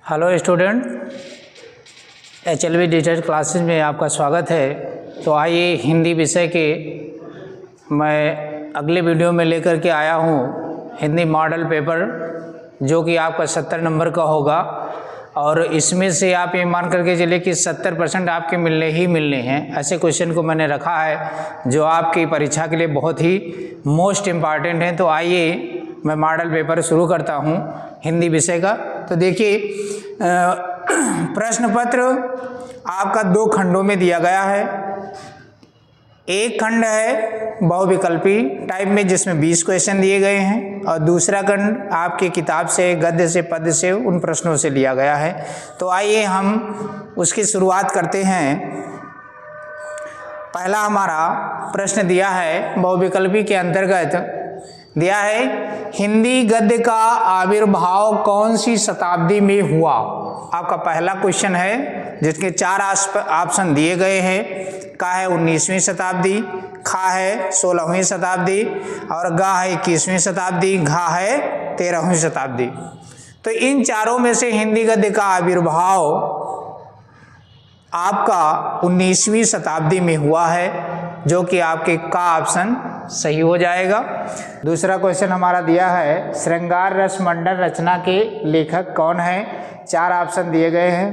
Hello student, HLV digital classes में आपका स्वागत है। तो आइए हिंदी विषय के मैं अगले वीडियो में लेकर के आया हूँ हिंदी मॉडल पेपर, जो कि आपका 70 नंबर का होगा। और इसमें से आप ये मान करके चलिए कि 70% आपके मिलने हैं। ऐसे क्वेश्चन को मैंने रखा है जो आपकी परीक्षा के लिए बहुत ही मोस्ट इम्पॉर्टेंट है। तो आइए मैं मॉडल पेपर शुरू करता हूँ हिंदी विषय का। तो देखिए, प्रश्न पत्र आपका 2 खंडों में दिया गया है। एक खंड है बहुविकल्पी टाइप में, जिसमें 20 क्वेश्चन दिए गए हैं, और दूसरा खंड आपकी किताब से गद्य से पद्य से उन प्रश्नों से लिया गया है। तो आइए हम उसकी शुरुआत करते हैं। पहला हमारा प्रश्न दिया है बहुविकल्पी के अंतर्गत, दिया है हिंदी गद्य का आविर्भाव कौन सी शताब्दी में हुआ। आपका पहला क्वेश्चन है जिसके 4 ऑप्शन दिए गए हैं। का है 19वीं शताब्दी, खा है 16वीं शताब्दी, और गा है 21वीं शताब्दी, घा है 13वीं शताब्दी। तो इन चारों में से हिंदी गद्य का आविर्भाव आपका 19वीं शताब्दी में हुआ है, जो कि आपके का ऑप्शन सही हो जाएगा। दूसरा क्वेश्चन हमारा दिया है श्रृंगार रस मंडल रचना के लेखक कौन है। 4 ऑप्शन दिए गए हैं।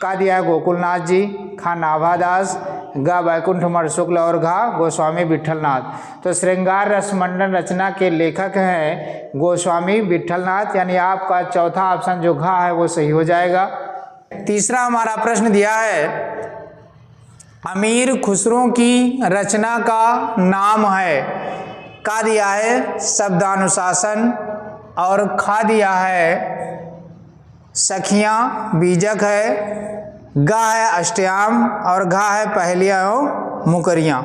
का दिया है गोकुलनाथ जी, खा नाभादास, गा वैकुंठमण शुक्ल, और घा गोस्वामी विट्ठलनाथ। तो श्रृंगार रस मंडल रचना के लेखक हैं गोस्वामी विट्ठलनाथ, यानी आपका चौथा ऑप्शन जो घा है वो सही हो जाएगा। तीसरा हमारा प्रश्न दिया है अमीर खुसरो की रचना का नाम है। का दिया है शब्दानुशासन, और खा दिया है सखियां बीजक है, गा है अष्टयाम, और घा है पहेलियां एवं मुकरियां।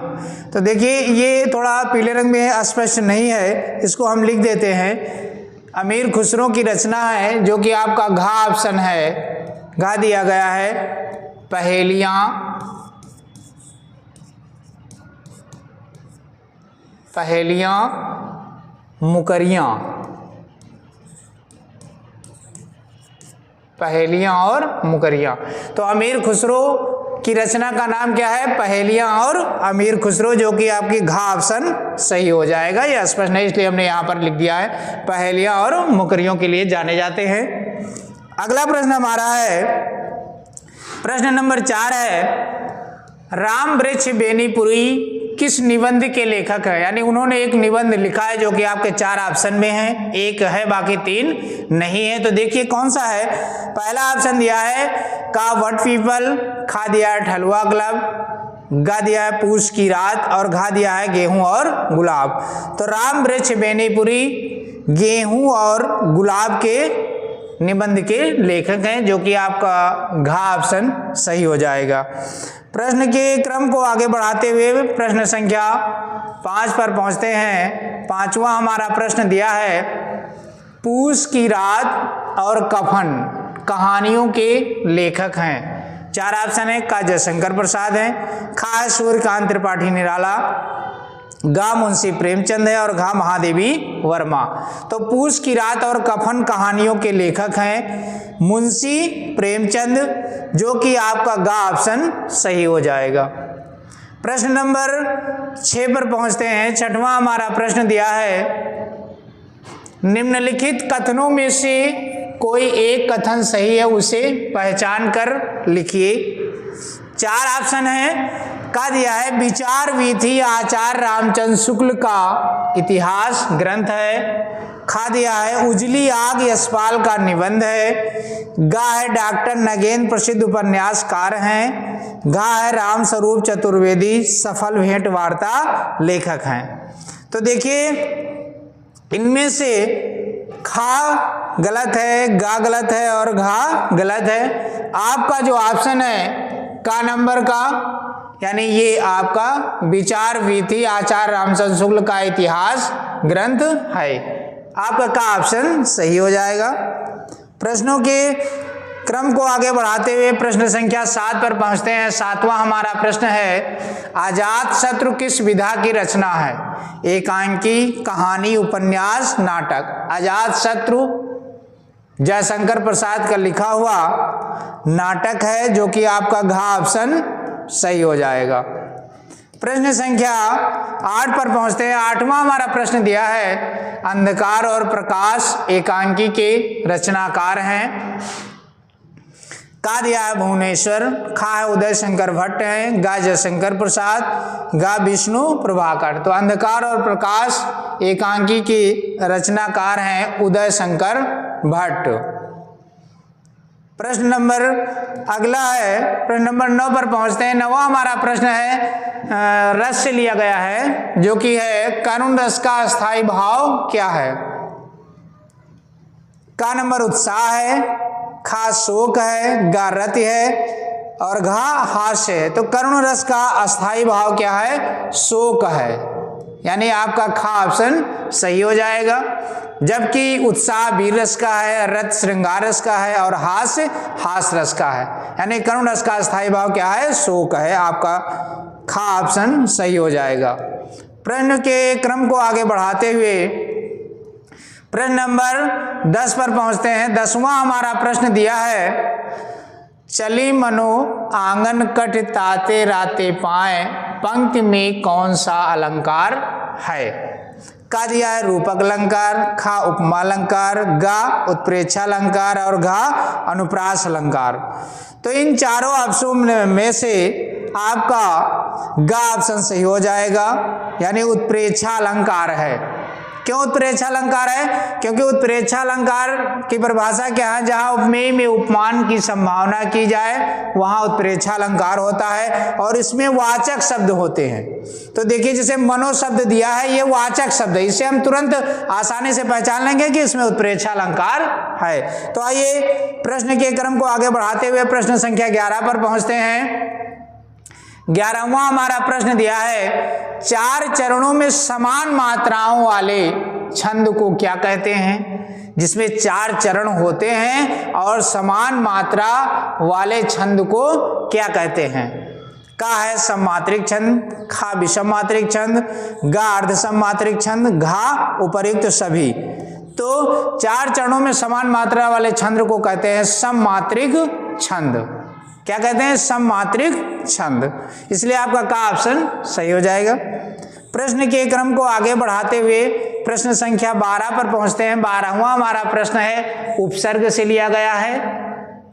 तो देखिए, ये थोड़ा पीले रंग में स्पष्ट नहीं है, इसको हम लिख देते हैं। अमीर खुसरो की रचना है, जो कि आपका घा ऑप्शन है। घा दिया गया है पहेलियां, मुकरियां, पहेलियां और मुकरियां। तो अमीर खुसरो की रचना का नाम क्या है? पहेलियां और अमीर खुसरो, जो कि आपकी घा ऑप्शन सही हो जाएगा। यह स्पष्ट नहीं, इसलिए हमने यहां पर लिख दिया है पहेलियां और मुकरियों के लिए जाने जाते हैं। अगला प्रश्न हमारा है प्रश्न नंबर 4 है राम वृक्ष बेनीपुरी किस निबंध के लेखक है। यानी उन्होंने एक निबंध लिखा है, जो कि आपके 4 ऑप्शन में है। एक है, बाकी 3 नहीं है। तो देखिए कौन सा है। पहला ऑप्शन दिया है का वट पीपल, खा दिया है ठलुआ क्लब, गा दिया है पूस की रात, और घा दिया है गेहूं और गुलाब। तो राम वृक्ष बेनीपुरी गेहूं और गुलाब के निबंध के लेखक हैं, जो कि आपका घा ऑप्शन सही हो जाएगा। प्रश्न के क्रम को आगे बढ़ाते हुए प्रश्न संख्या 5 पर पहुंचते हैं। 5वां हमारा प्रश्न दिया है पूस की रात और कफन कहानियों के लेखक हैं। 4 ऑप्शन है। का जयशंकर प्रसाद है, खा है सूर्यकांत त्रिपाठी निराला, गा मुंशी प्रेमचंद है, और घा महादेवी वर्मा। तो पूस की रात और कफन कहानियों के लेखक हैं मुंशी प्रेमचंद, जो कि आपका गा ऑप्शन सही हो जाएगा। प्रश्न नंबर 6 पर पहुंचते हैं। 6वां हमारा प्रश्न दिया है निम्नलिखित कथनों में से कोई एक कथन सही है, उसे पहचान कर लिखिए। 4 ऑप्शन है। का दिया है विचार वीथी आचार्य रामचंद्र शुक्ल का इतिहास ग्रंथ है, खा दिया है उजली आग यशपाल का निबंध है, गा है डॉक्टर नगेंद्र प्रसिद्ध उपन्यासकार हैं, घा है राम स्वरूप चतुर्वेदी सफल भेंट वार्ता लेखक हैं। तो देखिए, इनमें से खा गलत है, गा गलत है, और घा गलत है। आपका जो ऑप्शन है का नंबर का, यानी ये आपका विचार वीथी आचार्य रामचंद्र शुक्ल का इतिहास ग्रंथ है। आपका का ऑप्शन सही हो जाएगा। प्रश्नों के क्रम को आगे बढ़ाते हुए प्रश्न संख्या 7 पर पहुंचते हैं। 7वां हमारा प्रश्न है अजात शत्रु किस विधा की रचना है। एकांकी, कहानी, उपन्यास, नाटक। अजात शत्रु जयशंकर प्रसाद का लिखा हुआ नाटक है, जो कि आपका घ ऑप्शन सही हो जाएगा। प्रश्न संख्या 8 पर पहुंचते हैं। 8वां हमारा प्रश्न दिया है, अंधकार और प्रकाश एकांकी के रचनाकार हैं। का दिया है भुवनेश्वर, खा है उदय शंकर भट्ट हैं, गा जयशंकर प्रसाद, गा विष्णु प्रभाकर। तो अंधकार और प्रकाश एकांकी के रचनाकार हैं उदय शंकर भट्ट। प्रश्न नंबर अगला है, प्रश्न नंबर 9 पर पहुंचते हैं। 9वां हमारा प्रश्न है, रस से लिया गया है, जो कि है करुण रस का अस्थाई भाव क्या है। का नंबर उत्साह है, खा शोक है, गा रति है और घा हास्य है। तो करुण रस का अस्थाई भाव क्या है, शोक है, यानी आपका खा ऑप्शन सही हो जाएगा। जबकि उत्साह वीर रस का है, रत श्रृंगार रस का है और हास्य हास रस का है, यानी करुण रस का अस्थाई भाव क्या है, शोक है। आपका खा ऑप्शन सही हो जाएगा। प्रश्न के क्रम को आगे बढ़ाते हुए प्रश्न नंबर 10 पर पहुंचते हैं। 10वां हमारा प्रश्न दिया है, चली मनो आंगन कट ताते राते पाए, पंक्ति में कौन सा अलंकार है। का दिया है रूपक अलंकार, खा उपमा अलंकार, गा उत्प्रेक्षा अलंकार और घा अनुप्रास अलंकार। तो इन चारों ऑप्शन में से आपका गा ऑप्शन सही हो जाएगा, यानी उत्प्रेक्षा अलंकार है। क्यों उत्प्रेक्षा अलंकार है, क्योंकि उत्प्रेक्षा अलंकार की परिभाषा क्या है, जहां उपमेय में उपमान की संभावना की जाए वहां उत्प्रेक्षा अलंकार होता है और इसमें वाचक शब्द होते हैं। तो देखिए, जैसे मनो शब्द दिया है, ये वाचक शब्द है, इससे हम तुरंत आसानी से पहचान लेंगे कि इसमें उत्प्रेक्षा अलंकार है। तो आइए प्रश्न के क्रम को आगे बढ़ाते हुए प्रश्न संख्या 11 पर पहुंचते हैं। 11वां हमारा प्रश्न दिया है, 4 चरणों में समान मात्राओं वाले छंद को क्या कहते हैं। जिसमें 4 चरण होते हैं और समान मात्रा वाले छंद को क्या कहते हैं। का है सममात्रिक छंद, खा विषम मात्रिक छंद, गा अर्ध सममात्रिक छंद, घा उपर्युक्त सभी। तो 4 चरणों में समान मात्रा वाले छंद को कहते हैं सममात्रिक छंद। क्या कहते हैं, सममात्रिक छंद। इसलिए आपका का ऑप्शन सही हो जाएगा। प्रश्न के क्रम को आगे बढ़ाते हुए प्रश्न संख्या 12 पर पहुंचते हैं। 12वां हमारा प्रश्न है, उपसर्ग से लिया गया है।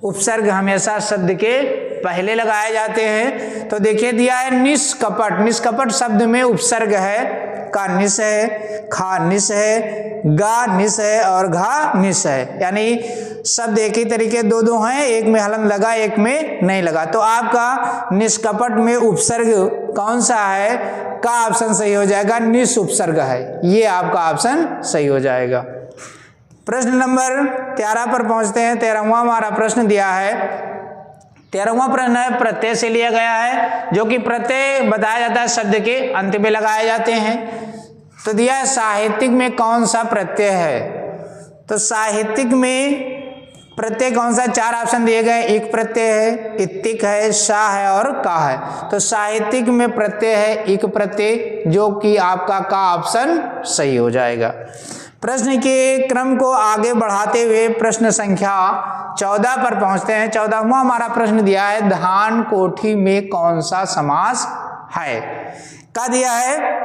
उपसर्ग हमेशा शब्द के पहले लगाए जाते हैं। तो देखिए दिया है निष्कपट, निष्कपट शब्द में उपसर्ग है। का निस है, खा निस है, गा निस है और घा निस है, यानी शब्द एक ही तरीके दो हैं, एक में हलन लगा एक में नहीं लगा। तो आपका निष्कपट में उपसर्ग कौन सा है, का ऑप्शन सही हो जाएगा, निस उपसर्ग है, ये आपका ऑप्शन सही हो जाएगा। प्रश्न नंबर 13 पर पहुंचते हैं। 13वां हमारा प्रश्न दिया है। 13वां प्रश्न है, प्रत्यय से लिया गया है, जो कि प्रत्यय बताया जाता है शब्द के अंत में लगाए जाते हैं। तो दिया है साहित्यिक में कौन सा प्रत्यय है। तो साहित्यिक में प्रत्यय कौन सा, 4 ऑप्शन दिए गए, एक प्रत्यय है, इत्तिक है, सा है और का है। तो साहित्यिक में प्रत्यय है एक प्रत्यय, जो कि आपका का ऑप्शन सही हो जाएगा। प्रश्न के क्रम को आगे बढ़ाते हुए प्रश्न संख्या 14 पर पहुंचते हैं। 14वां हमारा प्रश्न दिया है, धान कोठी में कौन सा समास है। का दिया है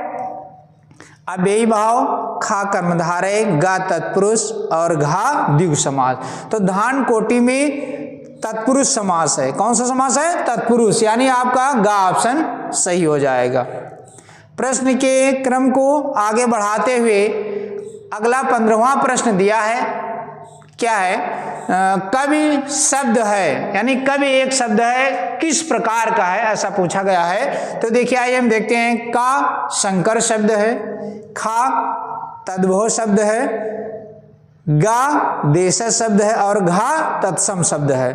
अव्ययी भाव, खा कर्मधारय, गा तत्पुरुष और घा द्विगु समास। तो धान कोटि में तत्पुरुष समास है। कौन सा समास है, तत्पुरुष, यानी आपका गा ऑप्शन सही हो जाएगा। प्रश्न के क्रम को आगे बढ़ाते हुए अगला 15वां प्रश्न दिया है, क्या है, कवि शब्द है, यानी कवि एक शब्द है, किस प्रकार का है, ऐसा पूछा गया है। तो देखिए आइए हम देखते हैं। का शंकर शब्द है, खा तद्भव शब्द है, गा देश शब्द है और घा तत्सम शब्द है।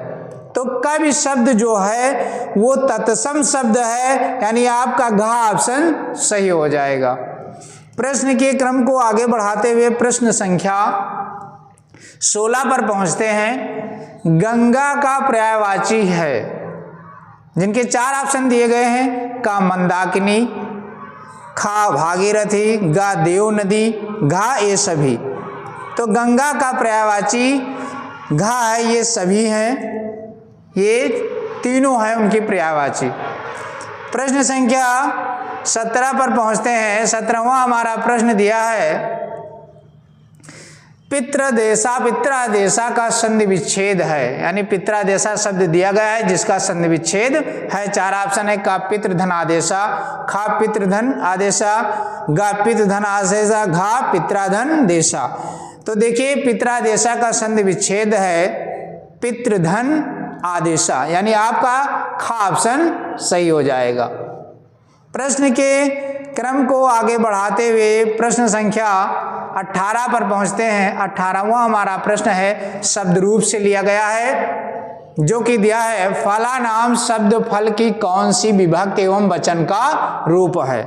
तो कवि शब्द जो है वो तत्सम शब्द है, यानी आपका घा ऑप्शन सही हो जाएगा। प्रश्न के क्रम को आगे बढ़ाते हुए प्रश्न संख्या 16 पर पहुंचते हैं। गंगा का पर्यायवाची है, जिनके 4 ऑप्शन दिए गए हैं। का मंदाकिनी, खा भागीरथी, गा देव नदी, घा ये सभी। तो गंगा का पर्यायवाची घा है, ये सभी हैं, ये तीनों हैं उनकी पर्यायवाची। प्रश्न संख्या 17 पर पहुंचते हैं। 17वां हमारा प्रश्न दिया है पित्रादेशा का संधि विच्छेद है, यानी पित्रादेशा शब्द दिया गया है जिसका संधि विच्छेद है। 4 ऑप्शन है, का पितृधन आदेशा, खा पितृधन आदेशा, गा पितृधन आदेशा, घा पित्राधन देशा। तो देखिए पित्रादेशा का संधि विच्छेद है पितृधन आदेशा, यानी आपका खा ऑप्शन सही हो जाएगा। प्रश्न के क्रम को आगे बढ़ाते हुए प्रश्न संख्या 18 पर पहुंचते हैं। 18वां हमारा प्रश्न है, शब्द रूप से लिया गया है, जो कि दिया है फला नाम शब्द फल की कौन सी विभक्ति एवं वचन का रूप है।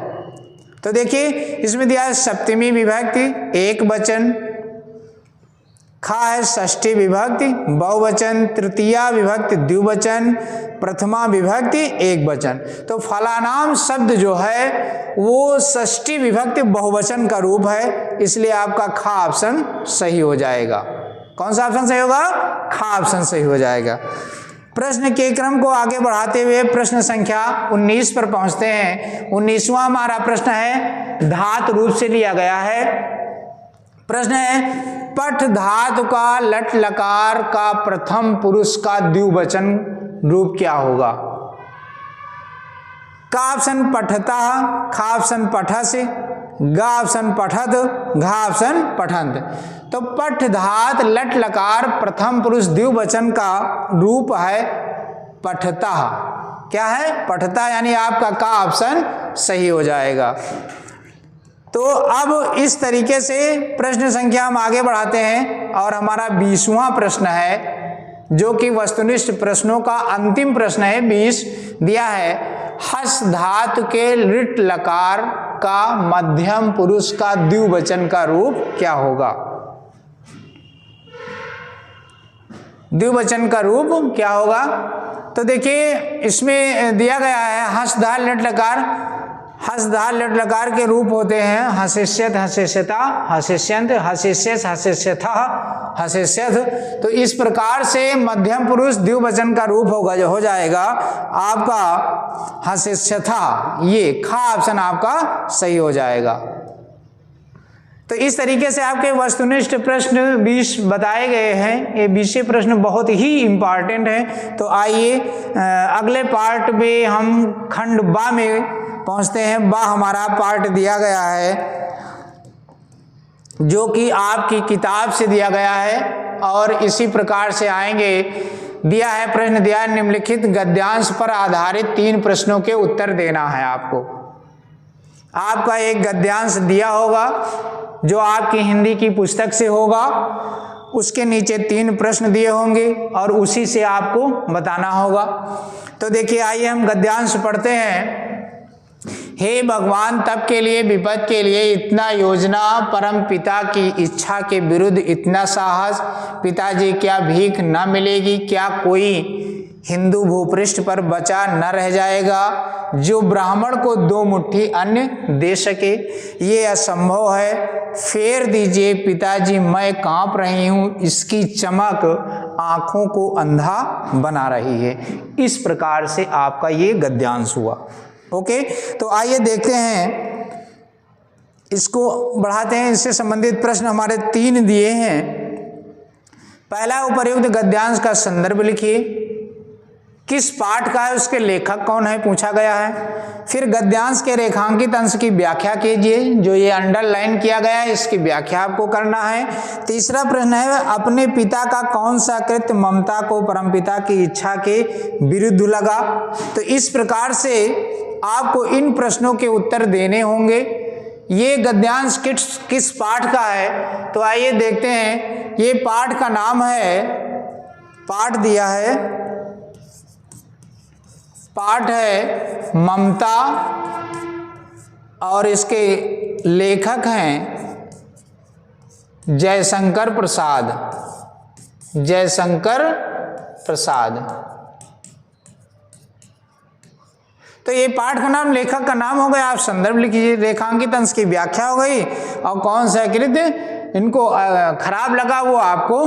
तो देखिए इसमें दिया है सप्तमी विभक्ति एक वचन, खा है षष्ठी विभक्ति बहुवचन, तृतीया विभक्ति द्विवचन, प्रथमा विभक्ति एक वचन। तो फलानाम शब्द जो है वो षष्ठी विभक्ति बहुवचन का रूप है, इसलिए आपका खा ऑप्शन सही हो जाएगा। कौन सा ऑप्शन सही होगा? खा ऑप्शन सही हो जाएगा। प्रश्न के क्रम को आगे बढ़ाते हुए प्रश्न संख्या 19 पर पहुंचते हैं। 19वां हमारा प्रश्न है, धातु रूप से लिया गया है। प्रश्न है पठ धातु का लट लकार का प्रथम पुरुष का द्विवचन रूप क्या होगा? का ऑप्शन पठता, खा ऑप्शन पठसे, गा ऑप्शन पठत, घा ऑप्शन पठंत। तो पठ धात लट लकार प्रथम पुरुष द्विवचन का रूप है पठता। क्या है? पठता, यानी आपका का ऑप्शन सही हो जाएगा। तो अब इस तरीके से प्रश्न संख्या हम आगे बढ़ाते हैं और हमारा 20वां प्रश्न है, जो कि वस्तुनिष्ठ प्रश्नों का अंतिम प्रश्न है। 20 दिया है हस धातु के लिट लकार का मध्यम पुरुष का द्विवचन का रूप क्या होगा? द्विवचन का रूप क्या होगा? तो देखिए इसमें दिया गया है हस धा लट लकार। हस धा लट लकार के रूप होते हैं हसिष्यत, हसिष्यता, हसिष्यंत, हसिष्यस, हसिष्यथा, हसिष्यथ। तो इस प्रकार से मध्यम पुरुष द्विवचन का रूप होगा, जो हो जाएगा आपका हसिष्यथा। ये खा ऑप्शन आपका सही हो जाएगा। तो इस तरीके से आपके वस्तुनिष्ठ प्रश्न 20 बताए गए हैं। ये 20 प्रश्न बहुत ही इंपॉर्टेंट हैं। तो आइए अगले पार्ट में हम खंड बा में पहुंचते हैं। बा हमारा पार्ट दिया गया है, जो कि आपकी किताब से दिया गया है और इसी प्रकार से आएंगे। दिया है प्रश्न दिया है निम्नलिखित गद्यांश पर आधारित 3 प्रश्नों के उत्तर देना है आपको। आपका एक गद्यांश दिया होगा जो आपकी हिंदी की पुस्तक से होगा, उसके नीचे 3 प्रश्न दिए होंगे और उसी से आपको बताना होगा। तो देखिए आइए हम गद्यांश पढ़ते हैं। हे भगवान, तप के लिए विपद के लिए इतना योजना, परम पिता की इच्छा के विरुद्ध इतना साहस, पिताजी क्या भीख न मिलेगी? क्या कोई हिंदू भूपृष्ठ पर बचा न रह जाएगा जो ब्राह्मण को 2 मुट्ठी अन्न दे सके? ये असंभव है, फेर दीजिए पिताजी, मैं कांप रही हूँ, इसकी चमक आंखों को अंधा बना रही है। इस प्रकार से आपका ये गद्यांश हुआ। ओके, तो आइए देखते हैं, इसको बढ़ाते हैं। इससे संबंधित प्रश्न हमारे 3 दिए हैं। पहला, उपर्युक्त गद्यांश का संदर्भ लिखिए, किस पाठ का है, उसके लेखक कौन है पूछा गया है। फिर गद्यांश के रेखांकित अंश की व्याख्या कीजिए, जो ये अंडरलाइन किया गया है इसकी व्याख्या आपको करना है। तीसरा प्रश्न है, अपने पिता का कौन सा कृत्य ममता को परमपिता की इच्छा के विरुद्ध लगा? तो इस प्रकार से आपको इन प्रश्नों के उत्तर देने होंगे। ये गद्यांश किस पाठ का है? तो आइए देखते हैं। ये पाठ का नाम है, पाठ दिया है, पाठ है ममता और इसके लेखक हैं जयशंकर प्रसाद। जयशंकर प्रसाद। तो ये पाठ का नाम, लेखक का नाम हो गया, आप संदर्भ लिखिए, रेखांकित अंश की व्याख्या हो गई और कौन सा कृत्य इनको खराब लगा वो आपको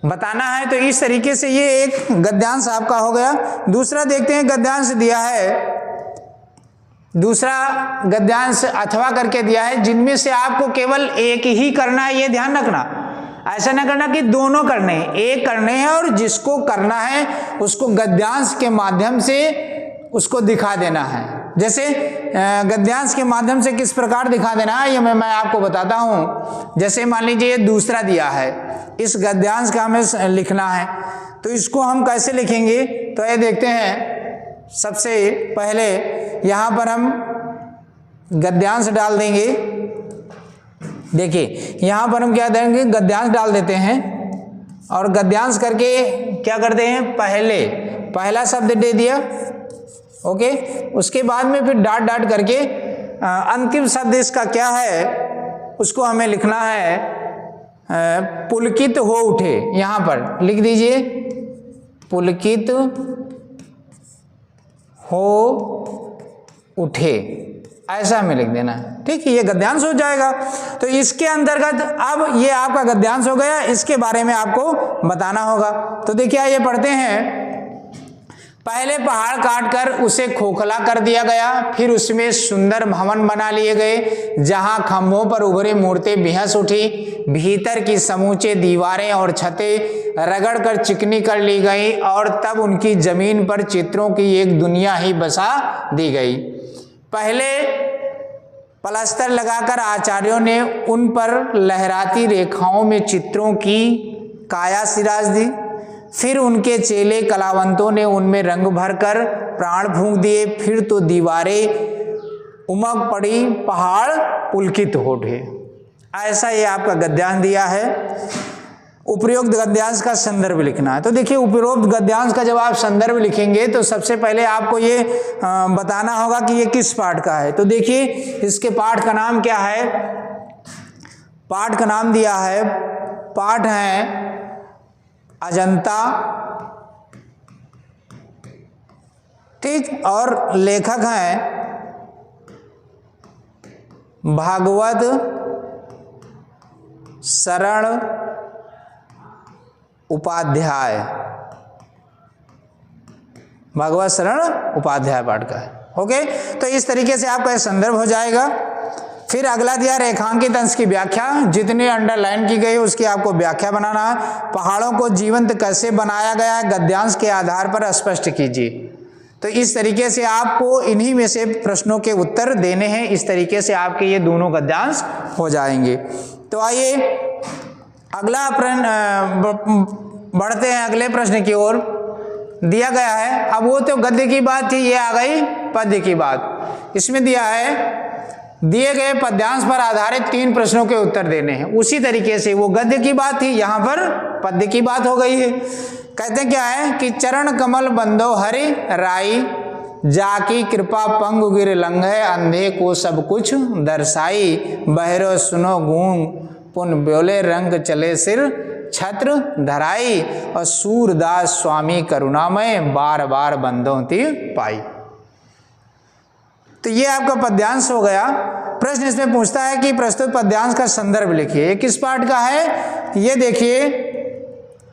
बताना है। तो इस तरीके से ये एक गद्यांश आपका हो गया। दूसरा देखते हैं, गद्यांश दिया है, दूसरा गद्यांश अथवा करके दिया है, जिनमें से आपको केवल एक ही करना है, ये ध्यान रखना। ऐसा ना करना कि दोनों करने हैं, एक करने हैं और जिसको करना है उसको गद्यांश के माध्यम से उसको दिखा देना है। जैसे गद्यांश के माध्यम से किस प्रकार दिखा देना है ये मैं आपको बताता हूं। जैसे मान लीजिए ये दूसरा दिया है, इस गद्यांश का हमें लिखना है, तो इसको हम कैसे लिखेंगे? तो ये देखते हैं, सबसे पहले यहां पर हम गद्यांश डाल देंगे। देखिए यहां पर हम क्या देंगे, गद्यांश डाल देते हैं और गद्यांश करके क्या करते हैं, पहला शब्द दे दिया, ओके। उसके बाद में फिर डॉट डॉट करके अंतिम शब्द इसका क्या है उसको हमें लिखना है, पुलकित हो उठे। यहां पर लिख दीजिए पुलकित हो उठे, ऐसा हमें लिख देना है, ठीक है। ये गद्यांश हो जाएगा। तो इसके अंतर्गत अब ये आपका गद्यांश हो गया, इसके बारे में आपको बताना होगा। तो देखिए ये पढ़ते हैं, पहले पहाड़ काटकर उसे खोखला कर दिया गया, फिर उसमें सुंदर भवन बना लिए गए, जहां खंभों पर उभरी मूर्तें बेहस उठी, भीतर की समूचे दीवारें और छतें रगड़ कर चिकनी कर ली गई और तब उनकी जमीन पर चित्रों की एक दुनिया ही बसा दी गई। पहले पलस्तर लगाकर आचार्यों ने उन पर लहराती रेखाओं में चित्रों की काया सिराज दी, फिर उनके चेले कलावंतों ने उनमें रंग भरकर प्राण फूंक दिए, फिर तो दीवारें उमग पड़ी, पहाड़ पुलकित हो उठे। ऐसा ये आपका गद्यांश दिया है। उपरोक्त गद्यांश का संदर्भ लिखना है। तो देखिए उपरोक्त गद्यांश का जब आप संदर्भ लिखेंगे तो सबसे पहले आपको ये बताना होगा कि ये किस पाठ का है। तो देखिए इसके पाठ का नाम क्या है, पाठ का नाम दिया है, पाठ है अजंता, ठीक, और लेखक हैं भागवत शरण उपाध्याय, भागवत शरण उपाध्याय पाठ का है, ओके। तो इस तरीके से आपका संदर्भ हो जाएगा। फिर अगला दिया रेखांकित अंश की व्याख्या, जितनी अंडरलाइन की गई उसकी आपको व्याख्या बनाना है। पहाड़ों को जीवंत कैसे बनाया गया है गद्यांश के आधार पर स्पष्ट कीजिए। तो इस तरीके से आपको इन्हीं में से प्रश्नों के उत्तर देने हैं। इस तरीके से आपके ये दोनों गद्यांश हो जाएंगे। तो आइए अगला बढ़ते हैं अगले प्रश्न की ओर। दिया गया है, अब वो तो गद्य की बात थी, ये आ गई पद्य की बात। इसमें दिया है दिए गए पद्यांश पर आधारित 3 प्रश्नों के उत्तर देने हैं। उसी तरीके से वो गद्य की बात थी, यहां पर पद्य की बात हो गई है। कहते क्या है कि चरण कमल बंदो हरि राई, जाकी कृपा पंगु गिर लंघे, अंधे को सब कुछ दर्शाई, बहरो सुनो गूंग पुन ब्योले, रंग चले सिर छत्र धराई, और सूरदास स्वामी करुणामय, बार बार बंदों ती पाई। तो ये आपका पद्यांश हो गया। प्रश्न इसमें पूछता है कि प्रस्तुत पद्यांश का संदर्भ लिखिए। ये किस पाठ का है, ये देखिए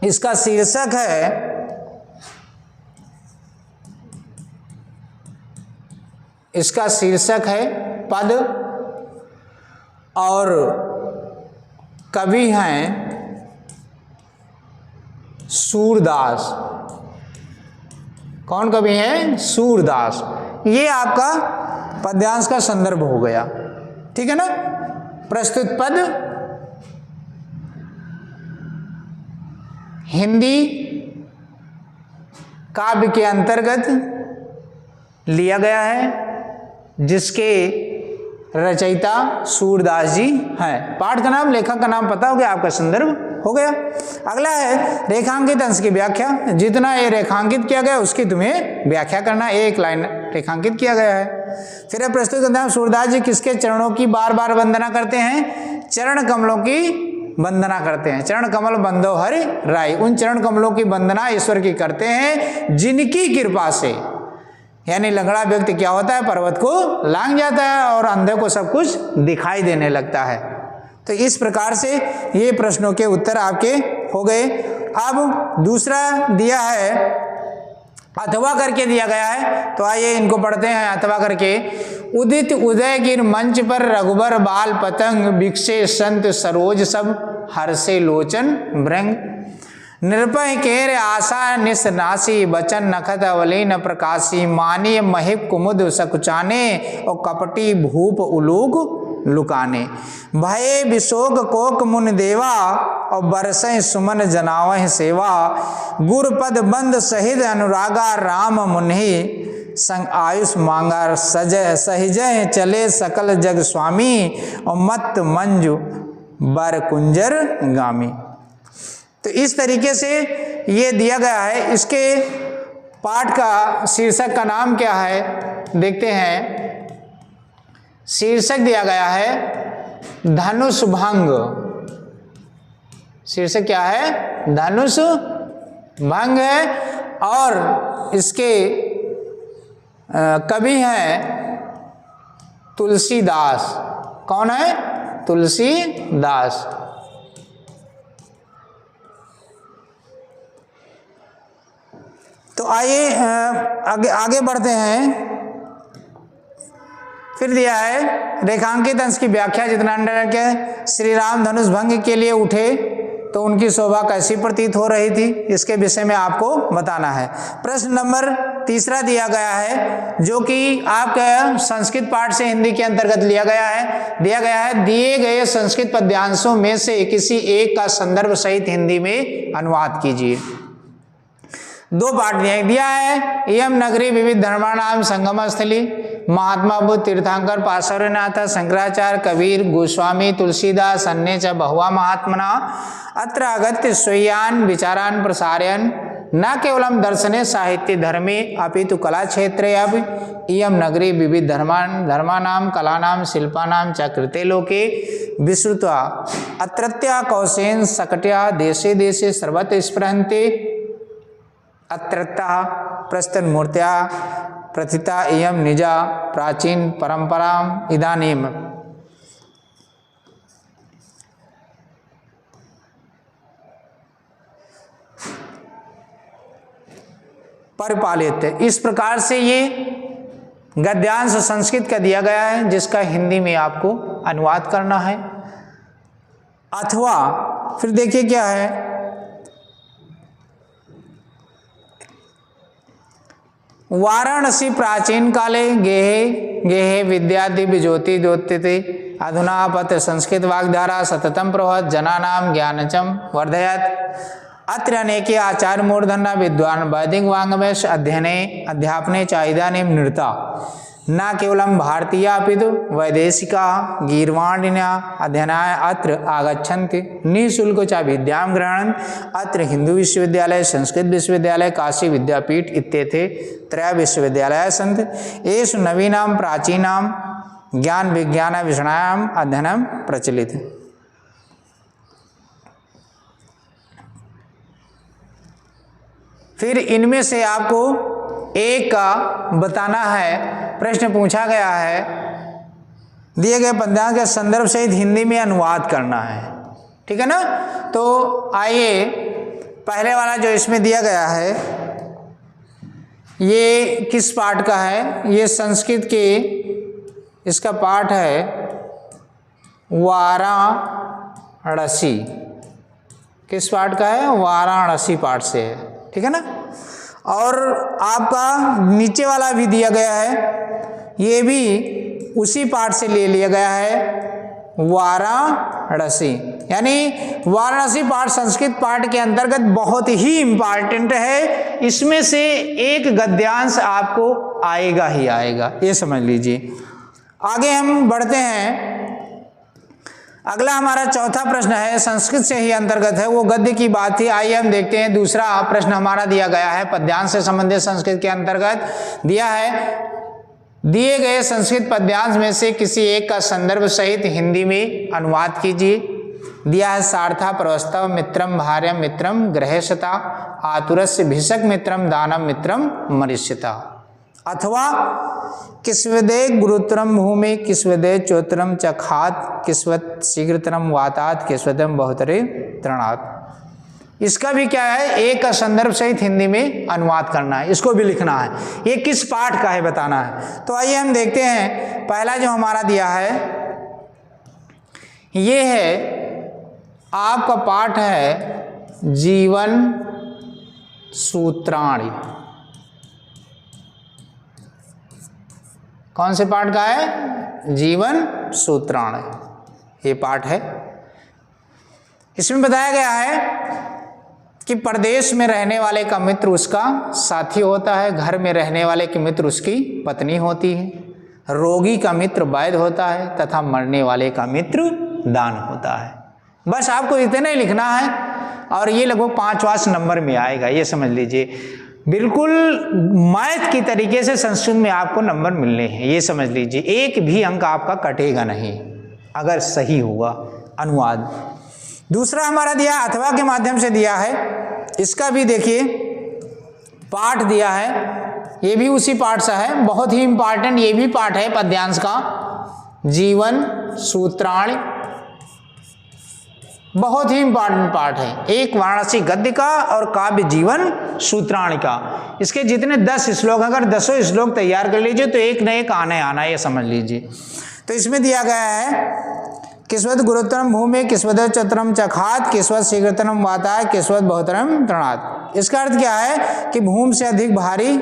इसका शीर्षक है पद, और कवि हैं सूरदास। कौन कवि हैं? सूरदास। ये आपका पद्यांश का संदर्भ हो गया, ठीक है ना। प्रस्तुत पद हिंदी काव्य के अंतर्गत लिया गया है, जिसके रचयिता सूरदास जी हैं। पाठ का नाम, लेखक का नाम पता हो गया, आपका संदर्भ हो गया। अगला है रेखांकित अंश की व्याख्या। जितना ये रेखांकित किया गया उसकी तुम्हें व्याख्या करना, एक लाइन रेखांकित किया गया है। फिर है प्रस्तुत ग्रंथ सूरदास जी किसके चरणों की बार बार वंदना करते हैं? चरण कमलों की वंदना करते हैं। चरण कमल बंदो हरि राय, उन चरण कमलों की वंदना ईश्वर की करते हैं जिनकी कृपा से, यानी लंगड़ा व्यक्ति क्या होता है, पर्वत को लांघ जाता है और अंधे को सब कुछ दिखाई देने लगता है। तो इस प्रकार से ये प्रश्नों के उत्तर आपके हो गए। अब दूसरा दिया है अथवा करके दिया गया है, तो आइए इनको पढ़ते हैं अथवा करके। उदित उदय गिर मंच पर रघुबर बाल पतंग, बिकसे संत सरोज सब हर्षे लोचन भृंग। निर्भय केर आशा निस नासी, बचन नखत अवली न प्रकाशी। मानिय महिप कुमुद सकुचाने, और कपटी भूप उलूक लुकाने। भये विशोक कोक मुन देवा, और बरसै सुमन जनावह सेवा। गुरपद बंद सहित अनुरागा, राम मुनि संग आयुष मांगा। सजय सहिजय चले सकल जग स्वामी, और मत मंजु बर कुंजर गामी। तो इस तरीके से ये दिया गया है। इसके पाठ का शीर्षक का नाम क्या है देखते हैं। शीर्षक दिया गया है धनुष भंग। शीर्षक क्या है? धनुष भंग है। और इसके कवि हैं तुलसीदास। कौन है? तुलसीदास। तो आइए आगे बढ़ते हैं। फिर दिया है रेखांकित अंश की व्याख्या। जितना अंडर के श्री राम धनुष भंग के लिए उठे तो उनकी शोभा कैसी प्रतीत हो रही थी, इसके विषय में आपको बताना है। प्रश्न नंबर 3 दिया गया है, जो कि आपका संस्कृत पाठ से हिंदी के अंतर्गत लिया गया है। दिया गया है दिए गए संस्कृत पद्यांशों में से किसी एक का संदर्भ सहित हिंदी में अनुवाद कीजिए। 2 पाठ दिया है। इयम नगरी विविध धर्माणाम संगम स्थली। महात्मा बुद्ध, तीर्थंकर, पार्श्वनाथ, शंकराचार्य, कबीर, गोस्वामी, तुलसीदास, अन्ये च बहुवा महात्मना अत्र आगत्य स्वीयान् विचारान् प्रसारयन्, न केवलं दर्शने साहित्ये धर्मे अपितु कला क्षेत्रे अपि। इयं नगरी विविध धर्माणां कलानां शिल्पानां च कृते लोके विस्तृता। अत्रत्या कौशेन सकट्या देशे देशे सर्वत्र स्फुरन्ते। अत्रत्या प्रस्तन मूर्त्या प्रथिता इयं निजा प्राचीन परंपराम इदानीम। परिपालित। इस प्रकार से ये गद्यांश संस्कृत का दिया गया है, जिसका हिंदी में आपको अनुवाद करना है। अथवा फिर देखिए क्या है। वाराणसी प्राचीन काले गेहे गेहे विद्या दिव्य ज्योति द्योत्यते। अधुना पत संस्कृत वाग्धारा सततम प्रवहत जनानां ज्ञानचम वर्धयत्। अत्र अनेके आचार्य मूर्धन्य विद्वान वैदिक वाङ्मयस्य अध्ययने अध्यापने च इदानीं निरता। न केवलं भारतीया अपितु वैदेशिकाः गीर्वाणिनः अध्ययनाय अत्र आगच्छन्ति। निःशुल्क च विद्यां गृह्णन्। अत्र हिंदू विश्वविद्यालय, संस्कृत विश्वविद्यालय, काशी विद्यापीठ इत्येते 3 विश्वविद्यालयाः सन्ति। येषु नवीनां प्राचीनां ज्ञान विज्ञान विषयाणाम् अध्ययनं प्रचलित। फिर इनमें से आपको एक का बताना है। प्रश्न पूछा गया है दिए गए पद्यांश के संदर्भ सहित हिंदी में अनुवाद करना है। ठीक है ना। तो आइए पहले वाला जो इसमें दिया गया है ये किस पाठ का है? ये संस्कृत के इसका पाठ है वाराणसी। किस पाठ का है? वाराणसी पाठ से है। ठीक है ना। और आपका नीचे वाला भी दिया गया है, ये भी उसी पाठ से ले लिया गया है, वाराणसी। यानी वाराणसी पाठ संस्कृत पाठ के अंतर्गत बहुत ही इम्पॉर्टेंट है। इसमें से एक गद्यांश आपको आएगा ही आएगा, ये समझ लीजिए। आगे हम बढ़ते हैं। अगला हमारा चौथा प्रश्न है, संस्कृत से ही अंतर्गत है, वो गद्य की बात थी। आइए हम देखते हैं। दूसरा प्रश्न हमारा दिया गया है पद्यांश से संबंधित संस्कृत के अंतर्गत दिया है दिए गए संस्कृत पद्यांश में से किसी एक का संदर्भ सहित हिंदी में अनुवाद कीजिए। दिया है सार्था प्रवस्तव मित्रम भार्यम मित्रम ग्रहेशता आतुरस्य भिषक मित्रम दानम मित्रम मरिष्यता। अथवा किस्वदे गुरुतरम भूमि किस्वदे चोत्रम चखात किस्वत शीघ्रतरम वातात किस्वतम बहुतरे तृणात्। इसका भी क्या है, एक का संदर्भ सहित हिंदी में अनुवाद करना है, इसको भी लिखना है। ये किस पाठ का है बताना है। तो आइए हम देखते हैं, पहला जो हमारा दिया है ये है आपका पाठ है जीवन सूत्राणि। कौन से पाठ का है, जीवन सूत्राणि, ये पाठ है। इसमें बताया गया है कि परदेश में रहने वाले का मित्र उसका साथी होता है, घर में रहने वाले के मित्र उसकी पत्नी होती है, रोगी का मित्र वैद्य होता है तथा मरने वाले का मित्र दान होता है। बस आपको इतना ही लिखना है और ये लगभग 5 नंबर में आएगा, ये समझ लीजिए। बिल्कुल मैथ की तरीके से संस्कृत में आपको नंबर मिलने हैं, ये समझ लीजिए। एक भी अंक आपका कटेगा नहीं अगर सही हुआ अनुवाद। दूसरा हमारा दिया अथवा के माध्यम से दिया है, इसका भी देखिए पाठ दिया है, ये भी उसी पाठ से है, बहुत ही इंपॉर्टेंट ये भी पाठ है पद्यांश का, जीवन सूत्राणि, बहुत ही इंपॉर्टेंट पाठ है। एक वाराणसी गद्य का और काव्य जीवन सूत्राणि का। इसके जितने 10 श्लोक, अगर 10 श्लोक तैयार कर लीजिए तो एक न एक आने आना, ये समझ लीजिए। तो इसमें दिया गया है किस्वत गुरुतरम भूमि, किस्वत चतुरम चखात, किस्वत शीघ्रतरम वाताय, किस्वत बहुतरम तृणात। इसका अर्थ क्या है कि भूमि से अधिक भारी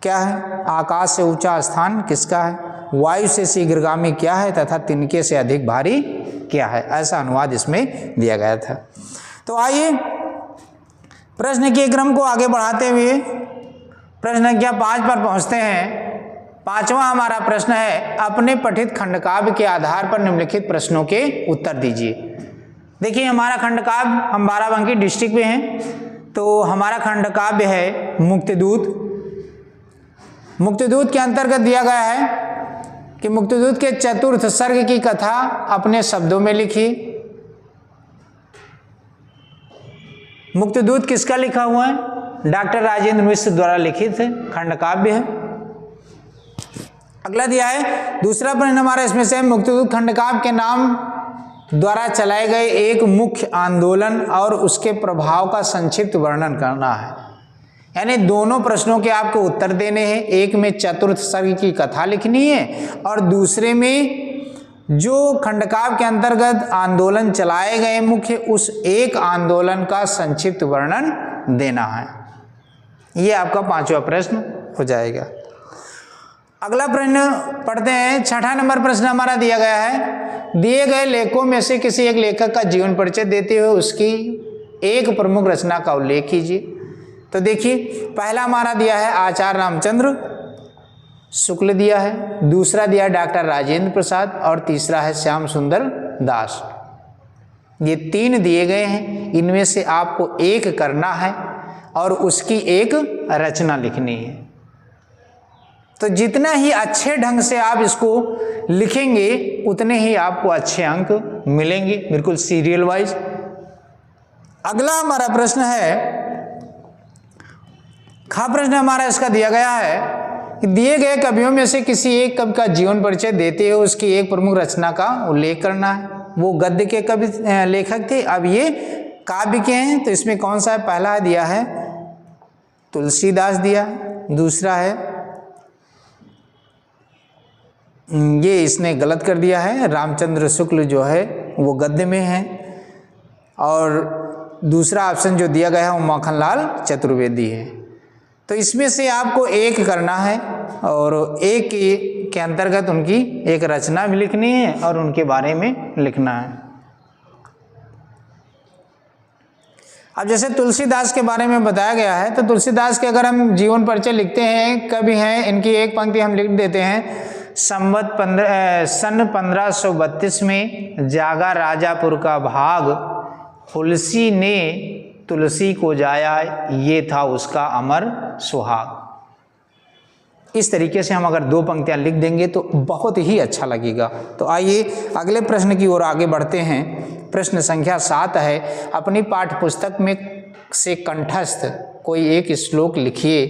क्या है, आकाश से ऊंचा स्थान किसका है, वायु से शीघ्रगामी क्या है तथा तिनके से अधिक भारी क्या है। ऐसा अनुवाद इसमें दिया गया था। तो आइए प्रश्न के क्रम को आगे बढ़ाते हुए प्रश्न संख्या 5 पर पहुंचते हैं। 5वां हमारा प्रश्न है, अपने पठित खंडकाव्य के आधार पर निम्नलिखित प्रश्नों के उत्तर दीजिए। देखिए हमारा खंडकाव्य, हम बाराबंकी डिस्ट्रिक्ट में हैं, तो हमारा खंडकाव्य है मुक्तिदूत। मुक्तिदूत के अंतर्गत दिया गया है कि मुक्तिदूत के चतुर्थ सर्ग की कथा अपने शब्दों में लिखिए। मुक्तिदूत किसका लिखा हुआ है, डॉक्टर राजेंद्र मिश्र द्वारा लिखित खंडकाव्य है। अगला दिया है दूसरा प्रश्न हमारा इसमें से, मुक्तिदूत खंडकाव्य के नाम द्वारा चलाए गए एक मुख्य आंदोलन और उसके प्रभाव का संक्षिप्त वर्णन करना है। यानी दोनों प्रश्नों के आपको उत्तर देने हैं, एक में चतुर्थ सर्ग की कथा लिखनी है और दूसरे में जो खंडकाव्य के अंतर्गत आंदोलन चलाए गए मुख्य, उस एक आंदोलन का संक्षिप्त वर्णन देना है। ये आपका 5वां प्रश्न हो जाएगा। अगला प्रश्न पढ़ते हैं। 6ठा नंबर प्रश्न हमारा दिया गया है, दिए गए लेखों में से किसी एक लेखक का जीवन परिचय देते हुए उसकी एक प्रमुख रचना का उल्लेख कीजिए। तो देखिए पहला हमारा दिया है आचार्य रामचंद्र शुक्ल दिया है, दूसरा दिया डॉक्टर राजेंद्र प्रसाद और तीसरा है श्याम सुंदर दास। ये 3 दिए गए हैं, इनमें से आपको एक करना है और उसकी एक रचना लिखनी है। तो जितना ही अच्छे ढंग से आप इसको लिखेंगे उतने ही आपको अच्छे अंक मिलेंगे, बिल्कुल सीरियल वाइज। अगला हमारा प्रश्न है, खा प्रश्न हमारा इसका दिया गया है कि दिए गए कवियों में से किसी एक कवि का जीवन परिचय देते हुए उसकी एक प्रमुख रचना का उल्लेख करना है। वो गद्य के कवि लेखक थे, अब ये काव्य के हैं। तो इसमें कौन सा है, पहला दिया है तुलसीदास दिया, दूसरा है ये इसने गलत कर दिया है, रामचंद्र शुक्ल जो है वो गद्य में है, और दूसरा ऑप्शन जो दिया गया है वो माखनलाल चतुर्वेदी है। तो इसमें से आपको एक करना है और एक के अंतर्गत उनकी एक रचना भी लिखनी है और उनके बारे में लिखना है। अब जैसे तुलसीदास के बारे में बताया गया है, तो तुलसीदास के अगर हम जीवन परिचय लिखते हैं, कवि हैं, इनकी एक पंक्ति हम लिख देते हैं। सन 1532 में जागा राजापुर का भाग, तुलसी ने तुलसी को जाया, ये था उसका अमर सुहाग। इस तरीके से हम अगर 2 पंक्तियां लिख देंगे तो बहुत ही अच्छा लगेगा। तो आइए अगले प्रश्न की ओर आगे बढ़ते हैं। प्रश्न संख्या 7 है, अपनी पाठ्य पुस्तक में से कंठस्थ कोई एक श्लोक लिखिए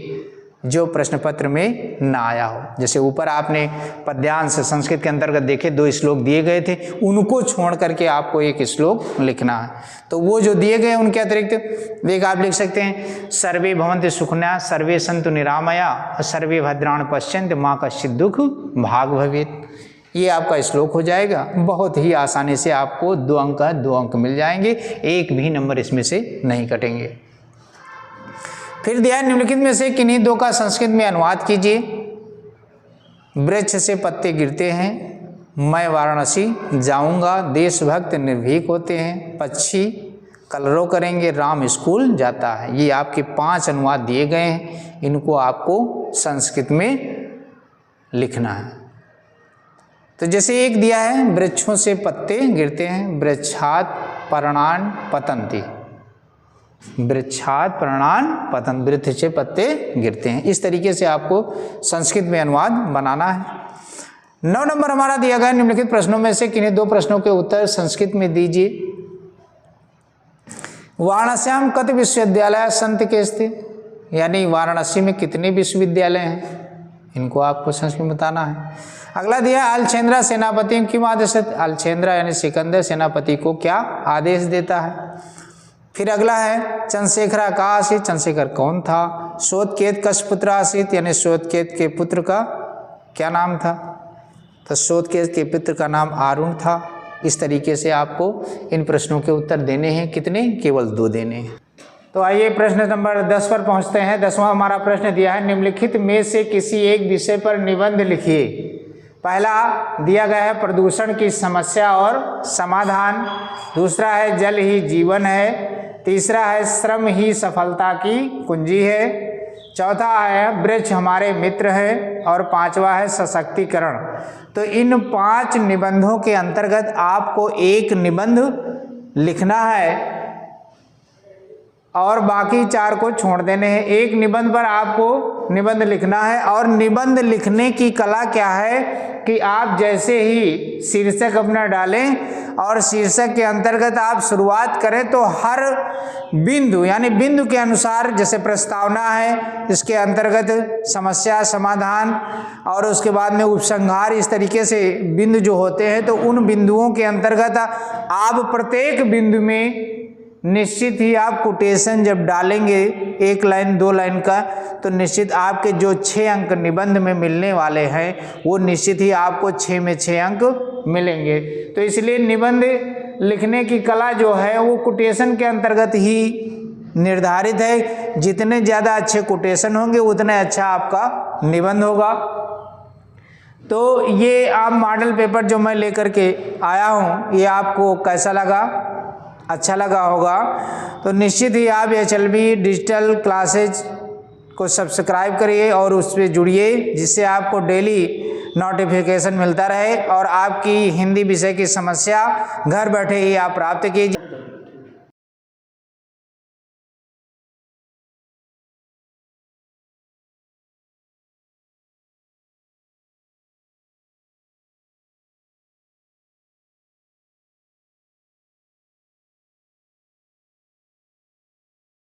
जो प्रश्न पत्र में ना आया हो। जैसे ऊपर आपने पद्यांश संस्कृत के अंतर्गत देखे 2 श्लोक दिए गए थे, उनको छोड़ करके आपको एक श्लोक लिखना है। तो वो जो दिए गए उनके अतिरिक्त एक आप लिख सकते हैं, सर्वे भवन्ति सुखिनः सर्वे सन्तु निरामया सर्वे भद्राणि पश्यन्तु मा कश्चित् दुःख भाग् भवेत्। ये आपका श्लोक हो जाएगा। बहुत ही आसानी से आपको 2 अंक मिल जाएंगे, एक भी नंबर इसमें से नहीं कटेंगे। फिर दिया निम्नलिखित में से किन्हीं 2 का संस्कृत में अनुवाद कीजिए। वृक्ष से पत्ते गिरते हैं, मैं वाराणसी जाऊंगा, देशभक्त निर्भीक होते हैं, पक्षी कलरव करेंगे, राम स्कूल जाता है। ये आपके 5 अनुवाद दिए गए हैं, इनको आपको संस्कृत में लिखना है। तो जैसे एक दिया है, वृक्षों से पत्ते गिरते हैं, वृक्षात् पर्णान् पतन्ति, वृक्षात् पर्णान् पतन्ति, वृक्ष से पत्ते गिरते हैं। इस तरीके से आपको संस्कृत में अनुवाद बनाना है। 9 नंबर हमारा दिया गया, निम्नलिखित प्रश्नों में से किन्हीं 2 प्रश्नों के उत्तर संस्कृत में दीजिए। वाराणस्याम कति विश्वविद्यालय संत के स्थित, यानी वाराणसी में कितने विश्वविद्यालय हैं, इनको आपको संस्कृत में बताना है। अगला दिया, अलछेंद्रा सेनापति क्यों आदेश, अलछेंद्रा यानी सिकंदर सेनापति को क्या आदेश देता है। फिर अगला है, चंद्रशेखर का आसित, चंद्रशेखर कौन था। शोधकेत कस पुत्र आसित, यानी शोधकेत के पुत्र का क्या नाम था, तो शोधकेत के पुत्र का नाम आरुण था। इस तरीके से आपको इन प्रश्नों के उत्तर देने हैं। कितने, केवल 2 देने हैं। तो आइए प्रश्न नंबर 10 पर पहुंचते हैं। 10वां हमारा प्रश्न दिया है, निम्नलिखित में से किसी एक विषय पर निबंध लिखिए। पहला दिया गया है प्रदूषण की समस्या और समाधान, दूसरा है जल ही जीवन है, तीसरा है श्रम ही सफलता की कुंजी है, चौथा है वृक्ष हमारे मित्र है, और 5वां है सशक्तिकरण। तो इन 5 निबंधों के अंतर्गत आपको एक निबंध लिखना है और बाकी 4 को छोड़ देने हैं। एक निबंध पर आपको निबंध लिखना है, और निबंध लिखने की कला क्या है कि आप जैसे ही शीर्षक अपना डालें और शीर्षक के अंतर्गत आप शुरुआत करें तो हर बिंदु यानी बिंदु के अनुसार, जैसे प्रस्तावना है इसके अंतर्गत समस्या समाधान और उसके बाद में उपसंहार, इस तरीके से बिंदु जो होते हैं, तो उन बिंदुओं के अंतर्गत आप प्रत्येक बिंदु में निश्चित ही आप कोटेशन जब डालेंगे 1 लाइन 2 लाइन का, तो निश्चित आपके जो 6 अंक निबंध में मिलने वाले हैं वो निश्चित ही आपको 6 में 6 अंक मिलेंगे। तो इसलिए निबंध लिखने की कला जो है वो कोटेशन के अंतर्गत ही निर्धारित है। जितने ज़्यादा अच्छे कोटेशन होंगे उतना अच्छा आपका निबंध होगा। तो ये आप मॉडल पेपर जो मैं लेकर के आया हूँ, ये आपको कैसा लगा, अच्छा लगा होगा। तो निश्चित ही आप HLB डिजिटल क्लासेज को सब्सक्राइब करिए और उस पर जुड़िए, जिससे आपको डेली नोटिफिकेशन मिलता रहे और आपकी हिंदी विषय की समस्या घर बैठे ही आप प्राप्त कीजिए।